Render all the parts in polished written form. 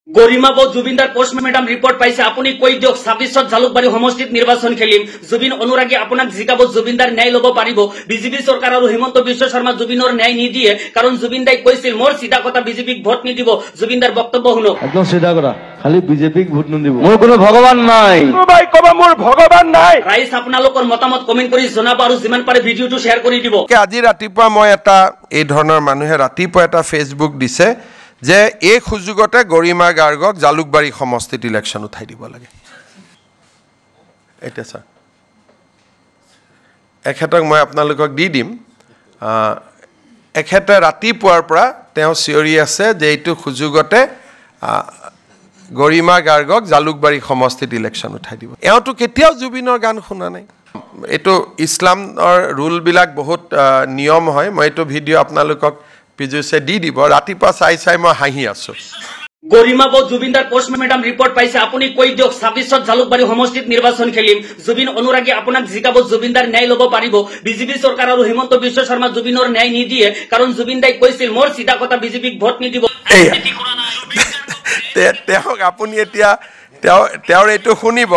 গৰিমাবৌ জুবিনদাৰ post-mortem report পাইছে আপুনি কৈ দিয়ক 26ত জালুকবাৰী সমষ্টিত নিৰ্বাচন খেলিম জুবিন অনুৰাগী আপোনাক জিকাব জুবিনদাৰ ন্যায় ল'ব পাৰিব বিজেপি চৰকাৰ আৰু হিমন্ত বিশ্ব শৰ্মা জুবিনৰ ন্যায় নিদিয়ে কাৰণ জুবিনদাই কৈছিল মোৰ সিধা কথা বিজেপিক ভোট নিদিব জুবিনদাৰ বক্তব্য শুনক একদম সিধা কথা খালি বিজেপিক ভোট নিদিব মোৰ কোনো ভগৱান নাই ভাই কবা মোৰ ভগৱান নাই ৰাইজ আপোনালোকৰ মতামত কমেন্ট কৰি জনাব আৰু যিমান পাৰে ভিডিঅটো শ্বেয়াৰ কৰি দিব আজি ৰাতিপুৱা মই এটা এই ধৰণৰ মানুহে ৰাতিপুৱা এটা ফেসবুক দিছে যে এই সুযোগতে গৰিমা গাৰ্গক জালুকবাৰী সমষ্টিত ইলেকশন উঠাই দিব লাগে এটা স্যাৰ এখেতক মই আপোনালোকক দি দিম এখেতে ৰাতিপুৱাৰ পৰা তেওঁ চিঞৰি আছে যে এইটো সুযোগতে গৰিমা গাৰ্গক জালুকবাৰী সমষ্টিত ইলেকশন উঠাই দিব এওঁটো কেতিয়াও জুবিনৰ গান শুনা নাই এটো ইছলামৰ ৰুল বিলাক বহুত নিয়ম হয় মই এটো ভিডিও আপোনালোকক পিজুছে দি দিব ৰাতিপুৱা চাই মই হাঁহি আছো গৰিমাবৌ জুবিনদাৰ পোষ্টমৰ্টেম ৰিপৰ্ট পাইছে আপুনি কৈ দিয়ক 26ত জালুকবাৰী সমষ্টিত নিৰ্বাচন খেলিম জুবিন অনুৰাগী আপোনাক জিকাব জুবিনদাৰ ন্যায় ল'ব পাৰিব বিজেপি চৰকাৰ আৰু হিমন্ত বিশ্ব শৰ্মা জুবিনৰ ন্যায় নিদিয়ে কাৰণ জুবিনদাই কৈছিল মোৰ সিধা কথা বিজেপিক ভোট নিদিব তেওঁক আপুনি এতিয়া তেওঁৰ এইটো শুনিব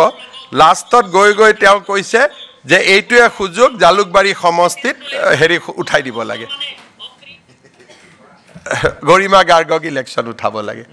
লাষ্টত গৈ তেওঁ কৈছে যে এইটোৱে সুযোগ জালুকবাৰী সমষ্টিত হেৰি উঠাই দিব লাগে গৰিমা গাৰ্গক ইলেকশন উঠাব লাগে